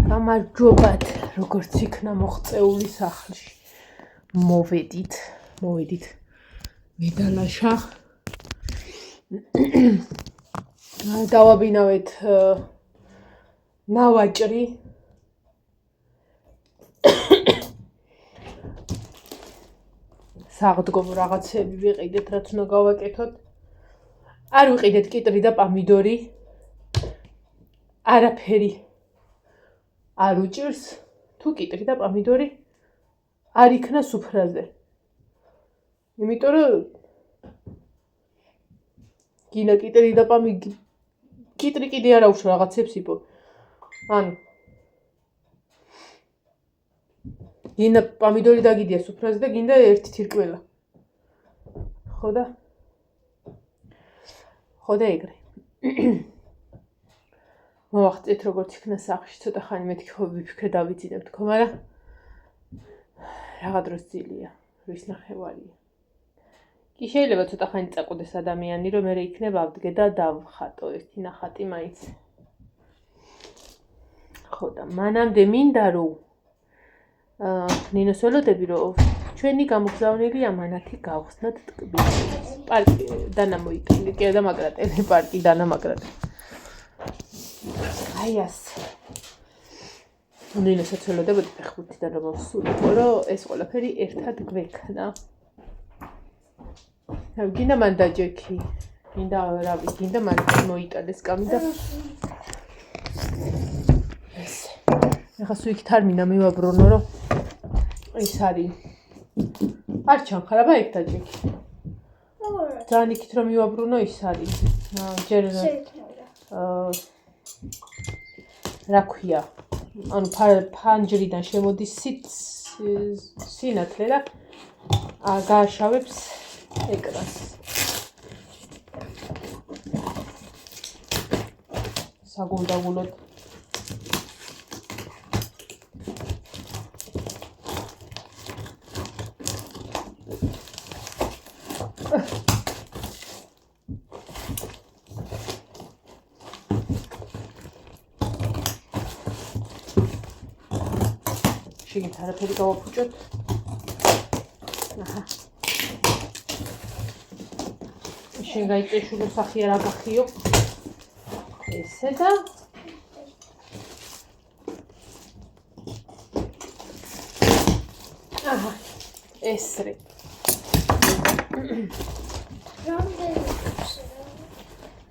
გამარჯობათ, როგორც იქნა მოღწეული სახლში. მოვედით მედალაშა. დავაბინავეთ ნავაჭრი. საღდგომო რაღაცები ვიყიდეთ, რაც უნდა გავაკეთოთ. არ ვიყიდეთ კიტრი და პამიდორი. არაფერი არ უჭირს, თუ კიტრი და პამიდორი არ იქნა სუფრაზე. იმიტომ რომ გინდა კიტრი და კიტრი კიდე არ აუშვა რაღაცებს იპო. ანუ გინდა პამიდორი დაგიდია სუფრაზე და გინდა ერთი თირკმელა. ხო და ეგრე. მოვახტეთ როგორც იქნა სახლში, ცოტა ხანი მეთქი ხო ვიფიქრე დავიძინებ თქო, მაგრამ რაღა დროს ძილია, რის ნახევარია. კი შეიძლება ცოტა ხანი წაკვდეს ადამიანი, რომ მე იქნებ ავდგე და დავხატო ერთი ნახატი მაინც. ხო და მანამდე მინდა რომ ნინოს ველოდები რომ ჩვენი გამოგზავნილი ამანათი გავხსნათ ტკბილს. პარკი დანამოიტანე, კი დამაგრატე, პარკი დანამაგრატე. აი ასე. ნინოსაც ველოდებოდი ფეხბურთიდან რომ მოსულიყო, რომ ეს ყველაფერი ერთად გვექნა. გინდა მან დაჯექი, გინდა მან მოიტანეს კამი და ესე. ეხლა სულ იქ თარმინა მივაბრუნო, რომ ის არის. არ ჩანხარ, აბა ეგ დაჯექი. ძალიან იქით რომ მივაბრუნო ის არის. ჯერ რა ქვია, ანუ ფანჯრიდან შემოდის სინათლე და გააშავებს ეკრანს. საგულდაგულოდ. შიგნით არაფერი გავაფუჭოთ. აჰა. შენ გაიწეშულო სახი არ აგახიო. ესე და აჰა. ესრე.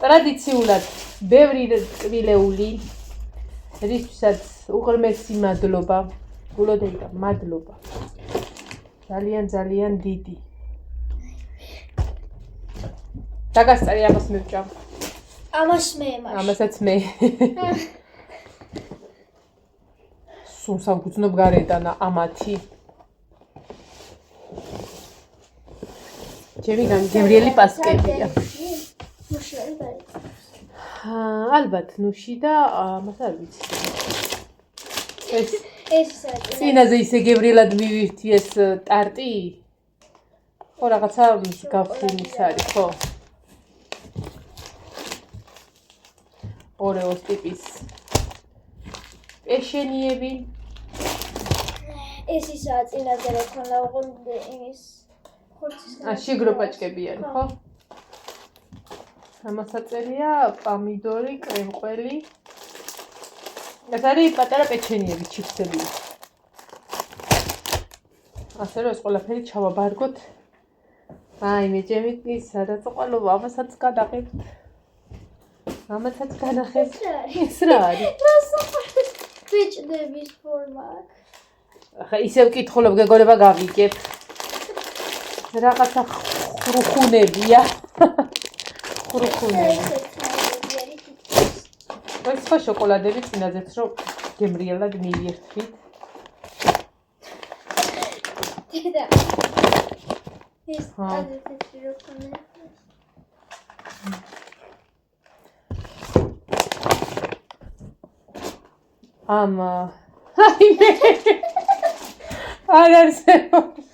ტრადიციულად ბევრი ტკბილეული, რისთვისაც უღრმესი მადლობა. გულოდეიდა, მადლობა. ძალიან დიდი. დაგასწარი ამას მივჭამ. ამასაც მე. სულ გუძნობ გარედან ამათი. ჩემი გემრიელი პასკებია. ალბათ ნუში და ამას არ ვიცი. წინაზე ისე გემრიელად მივირთი ეს ტარტი. ხო რაღაცა მსგავსი არის, ხო? ორეოს ტიპის პეშენიები. ეს ისაა წინაზე რა ქონა ოღონდ იმის ხორცისგან. შიგრო პაჭკები არის, ხო? ამასაწერია პამიდორი, კრემყველი. ეს არის პატარა პეჩენიები, ჩიფსები. ასე რომ ეს ყველაფერი ჩავაბარგოთ. აი მე ჩემი სადაწოყალობა ამასაც გადაღებთ. ეს რა არის? ბეჭდების ფორმა აქვს. ახლა ისევ კითხულობ გეგონება გავიგებ. რაღაცა ხრუხუნებია. ხრუხუნები. ეს ხო შოკოლადები წინაზეც რომ გემრიელად მივირთვით. და ეს ადეთში რო ხონა. აი მე არ არსებობს.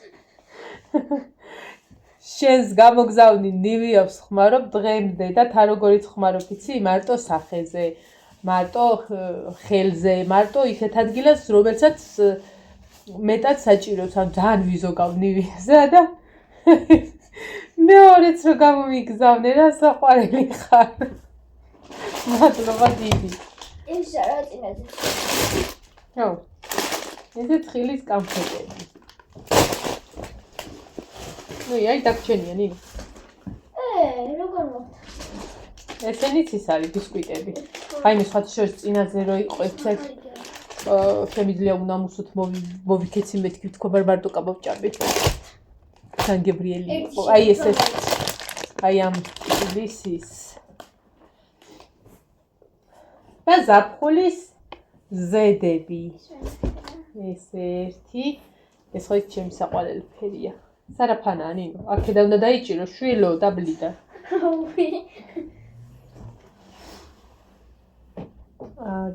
შენს გამოგზავნი ნივიავს ხმარობ დღემდე და თა როგორიც ხმარობ იცი მარტო სახეზე. მარტო ხელზე, მარტო ისეთ ადგილას, რომელსაც მეტად საჭიროებს, ან ძალიან ვიზოგავდი ვიზა და მეორეც რო გამომიგზავნე რა საყვარელი ხარ. მადლობა დიდი. ის რა წინაზე. ხო. ესეც ხილის კამფეტები. ნუ აი დაგჩენია ნინო. როგორ მოხდა? ესენიც ის არის ბისკვიტები. აი მე სხვა შორის წინაზე რო იყო ერთ შემიძლია უნამუსოთ მოვიქეცი მეთქი თქო მარტო კაბავჭაბი. სანგებრიელი იყო. აი ესე აი ამ ლისის და ზაფხულის ზედები. ეს ერთი ეს ხო ჩემი საყვარელი ფერია. სარაფანაა ნინო. აქედან უნდა დაიჭირო შვილო და ბლიდა.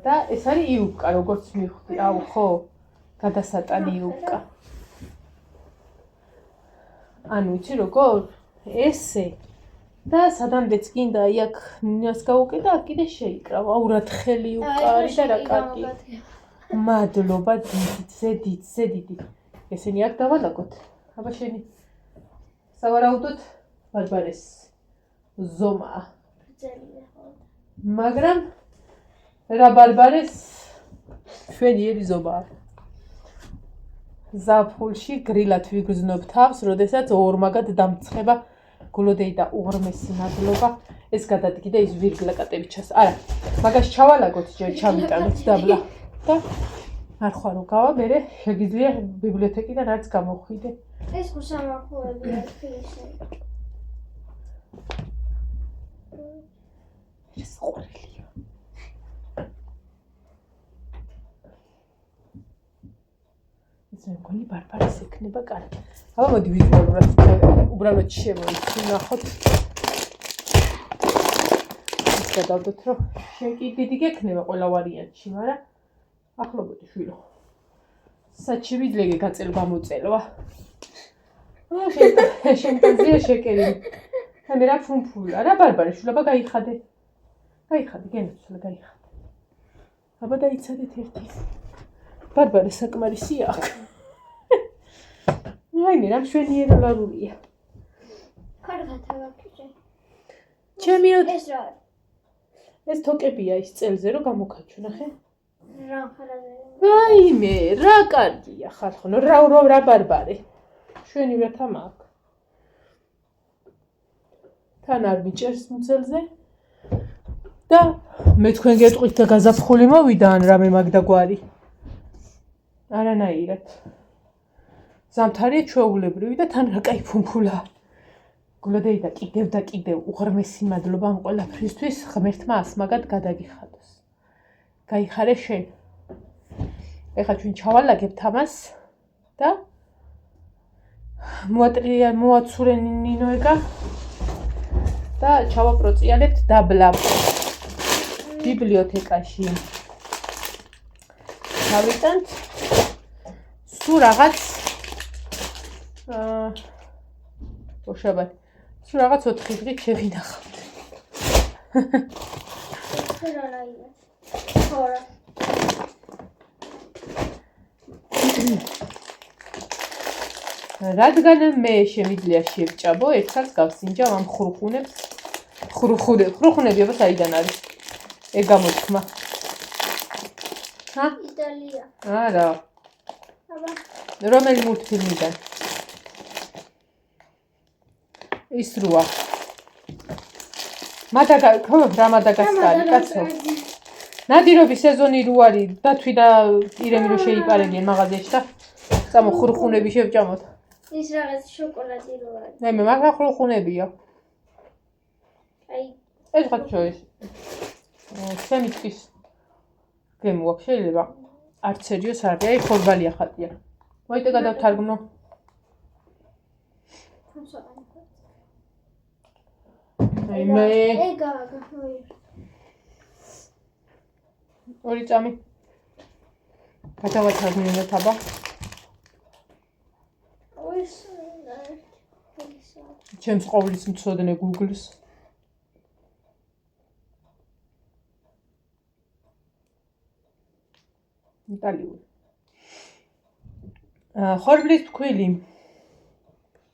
და ეს არის იუბკა, როგორც მივხვდი. აუ ხო, გადასატანი იუბკა. ანუ იცი როგორ? ესე და სადამდეც გინდა აი აქ ნინას გაუკედა, აქ კიდე შეიკრავ. აუ რა თხელი იუბკა არის და რა კარგი. მადლობა დიდი. ესენი აქ დავალაგოთ. აბა შენი სავარაუდოდ ბარბარეს ზომაა. მაგრამ რა ბარბარეს შვედიელი ზომაა. ზაფხულში გრილად ვიგრძნობ თავს, როდესაც ორმაგად დამცხება გულოდეი და უღრმესი მადლობა. ეს გადადგიდა ის ვირგლაკატები ჩას. არა, მაგას ჩავალაგოთ ჯერ ჩამიტანოთ დაბლა. და არ ხარო გავა, მერე შეგიძლია ბიბლიოთეკიდან არც გამოხვიდე. ეს გუსამართლოებია ფილმში. ეს ყურელია. ეს მეგონი ბარბარეს ექნება კარგი. აბა მოდი ვიზუალურად უბრალოდ შემოვინახოთ. ის გადავდოთ რომ შეკი დიდი გექნება ყველა ვარიანტში, მაგრამ ახლობოდი შვილო. საჩივიდლეგე გაწელ გამოწელვა. შენ შეკერი. მე რა ფუნფულა რა ბარბარე შვილობა გაიხადე. გაიხადე, გენაცვლა გაიხადე. აბა დაიცადეთ ერთი. ბარბარე საკმარისია აქ. აი მე რა მშვენიერებელია. კარგად ავაკეთე. ჩემი ეს რა? ეს თოკებია ის წელზე რომ გამოკაჩო, ნახე. რა ხარაზე? აი მე რა კარგია ხალხო, რა ბარბარე. შვენივრად ამაკ. თან არ მიჭერს მუცელზე. და მე თქვენ გეტყვით და გაზაფხული მოვიდა ან რამე მაგდაგვარი. არანაირად. ზამთარია ჩვეულებრივი და თან რა კაი ფუნფულა. გულოდეი და კიდევ უღრმესი მადლობა ამ ყველაფრისთვის ღმერთმა ასმაგად გადაგიხადოს. გაიხარე შენ. ეხლა ჩვენ ჩავალაგებთ ამას და მოაწურე ნინოეგა და ჩავაპროწიალებთ დაბლა ბიბლიოთეკაში. ჩავიტანთ სულ რაღაც ოშაბათ სულ რაღაც 4 დღით შევინახავთ. რადგან მე შემიძლია შევჭაბო, ერთხელ გავსინჯავ ამ ხრუხუნები აბა საიდან არის? ეგ გამოთქმა. ჰა? იტალია. არა. აბა. რომელი მულტფილმიდან? ის როა. მადაგასკარი, კაცო. ნადირობის სეზონი რო არის, დათვი და ირემი რო შეიპარებიან მაღაზიაში და სამო ხრუხუნები შევჭამოთ. ის რაღაც შოკოლადი რო არის. მე მაგა ხრუხუნებია. აი, ეს ხოთ შორის. სემიტკის გემო აქვს შეიძლება არც სერიოს არ არის, აი ხორბალია ხატია. მოიტე გადავთარგმნო. აი მე ეგა. ორი წამი. გადავათარგმნოთ აბა. ჩემს ყოვლის მცოდნე Google-ს. იტალიური. ხორბლის ფქვილი.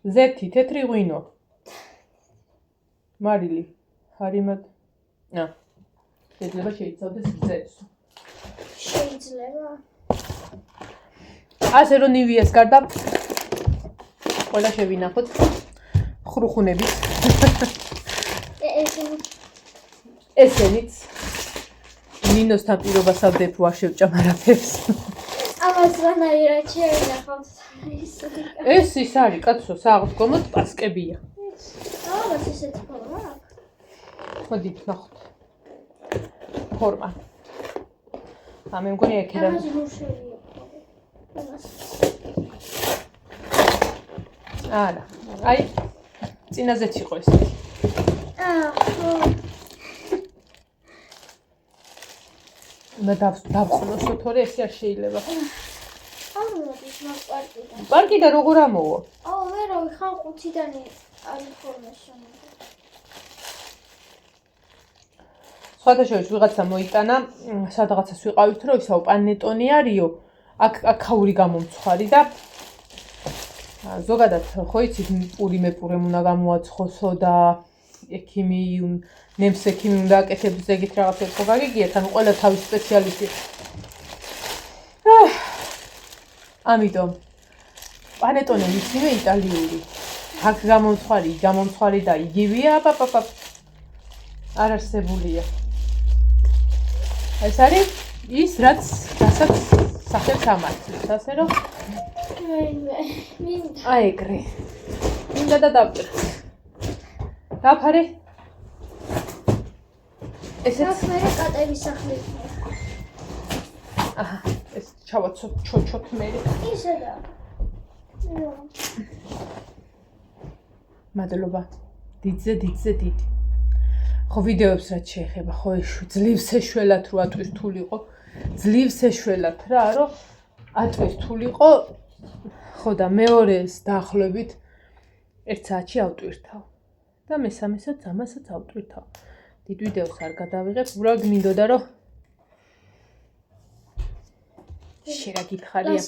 ზეთი, თეთრი ღვინო. მარილი. ჰარიმად. შეიძლება შეიცავდეს გზებს. შეიძლება. ასე რომ ნივიას გარდა ყველა შევინახოთ ხრუხუნებით. ესენიც ნინოსთან პირობასავ დეფო არ შევჭამ არაფერს. ამას რანაირად შევინახავთ ის. ეს ის არის კაცო, სააღდგომოდ პასკებია. ამას ესეთი ფორმა აქვს. მოდი ნახოთ. ფორმა. მე მგონი ეკერა. ამას რუშელია. არა. აი წინაზეც იყო ეს. ხო. უნდა დავყნოსო, თორე ესე არ შეიძლება. ამოდის მაგ პარკიდან. პარკიდან როგორ ამოვა? მე რა ვიხარ ყუთიდან არის ფორმაში. სხვათა შორის ვიღაცა მოიტანა, სადღაცას ვიყავით, რომ ისაო პანეტონი არისო, აქ აქაური გამომცხარი და ზოგადად ხო იცით პური მეპურემ უნდა გამოაცხოსო და ექიმი ნემს ექიმი უნდა აკეთებს ეგეთ რაღაცებს ხო გაგიგიათ, ანუ ყველა თავის სპეციალისტი. ამიტომ პანეტონი ისინი იტალიური. აქ გამომცხარი და იგივეა, არ არსებულია. ეს არის ის რაც რასაც სახელს ამართლებს, ასე რომ აი ეგრე. მინდა და დავჭრე. დაფარე. ესეც მე კატების სახლი. ეს ჩავაცოთ ჩოჩოთ მე. ისედა. მადლობა. დიდზე დიდი. ხო ვიდეოებს რაც შეეხება, ხო ძლივს ეშველათ რო ატყვის თულიყო. ძლივს ეშველათ რა, რომ ატყვის თულიყო. ხო და მეორეს დაახლოებით 1 საათში ავტვირთავ. და მესამესაც ამასაც ავტვირთავ. დიდ ვიდეოს არ გადავიღებ, უბრალოდ მინდოდა რომ შეიძლება გითხარია.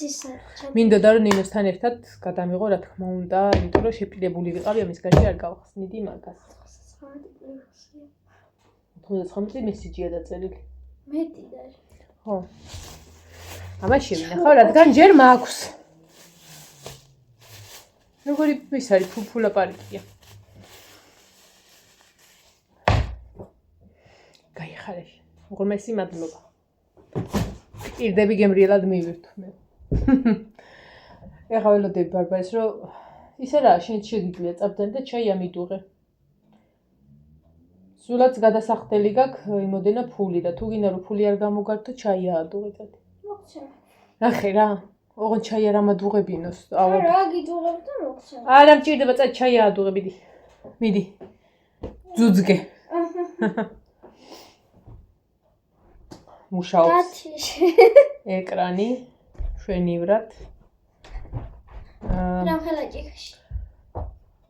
მინდოდა რომ ნინოსთან ერთად გადამიღო რა თქმა უნდა, იმიტომ რომ შეპილებული ვიყავი ამის გარშე არ გავხსნიდი მაგას. 99 მესიჯია დაწერილი. მეტი და. ხო. ამას შევინახავ, რადგან ჯერ მაქვს. როგორი ის არის ფუფულა პარკია. გაიხარე. უღრმესი მადლობა. პირდები გემრიელად მივირთმე. ეხლა ველოდები ბარბარეს რომ ისე რა შენც შეგიძლია წაბდანი და ჩაი ამიდუღე. სულაც გადასახდელი გაქვს იმოდენა ფული და თუ გინდა რომ ფული არ გამოგართო ჩაი აადუღეთ. მოგცემ. ნახე რა, ოღონ ჩაი არ ამადუღებინოს. რა გიდუღებ და მოგცემ. არა მჭირდება წა ჩაი აადუღებიდი. მიდი. ძუძგე. მუშაობს ეკრანი შვენივრად. რამხელა ჭიქაში.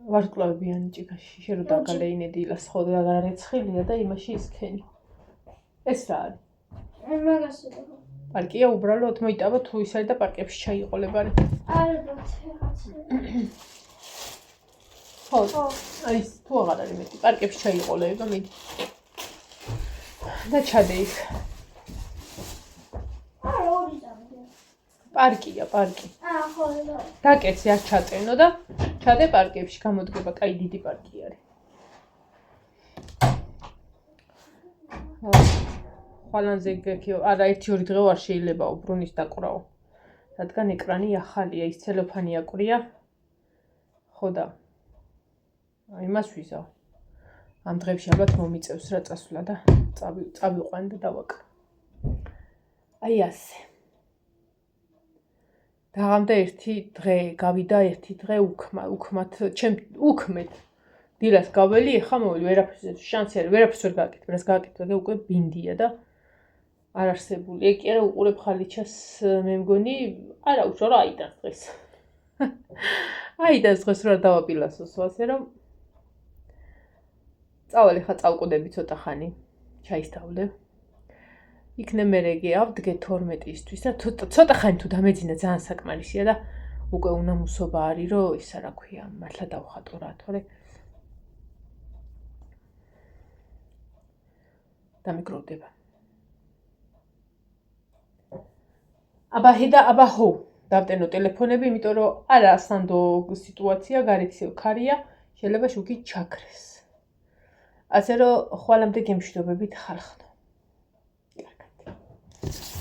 ვარსკვლავებიანი ჭიქაში, შენ რო დაგალეინედი ილას ხო და რეცხილია და იმაში ისქენი. ეს რა არის? მაგასო. პარკია უბრალოდ მოიტავა თუ ის არის და პარკებში ჩაიყოლებარი. არა, ხო. აი ეს თუ აღარ არის მეტი, პარკებში ჩაიყოლება მიდი. და ჩადე იქ. პარკია, პარკი. ხო. დაკეცი არ ჩაწენო და ჩადე პარკებში გამოდგება, კაი დიდი პარკი არის. ხვალანზე გეკიო, არა 1-2 დღე არ შეიძლება უბრუნის დაკვრაო. რადგან ეკრანი ახალია, ის ცელოფანი აკვრია. ხო და აი მას ვიზავ. ამ დღეებში ალბათ მომიწევს რა წასვლა და წავიყვან და დავაკრა. აი ასე. დაღამდა 1 დღე, გავიდა 1 დღე უქმად, ჩემ უქმეთ. დილას გაველი, ეხა მოველი, ვერაფერს შანსი არ, ვერაფერს ვერ გააკეთე, რას გააკეთე, უკვე ბინდია და არ არსებული. ეგ კი არა უყურებ ხალიჩას, მე მგონი, არა უშო რა აიდას დღეს. აიდას დღეს რა დავაპილასოს, ასე რომ წავალ ეხა წავკვდები ცოტა ხანი, ჩაისდავლებ. იქნებ მე ავდგე 12-ისთვის და ცოტა ხანი თუ დამეძინა ძალიან საკმარისია და უკვე უნამუსობა არის რომ ისა რა ქვია მართლა დავხატო რა თორე დამიკროვდება აბა ჰო დავტენო ტელეფონები იმიტომ რომ არა სანდო სიტუაცია გარეთ ისევ ქარია შეიძლება შუქი ჩაქრეს ასე რომ ხვალამდე გემშვიდობებით ხარხნო კარგად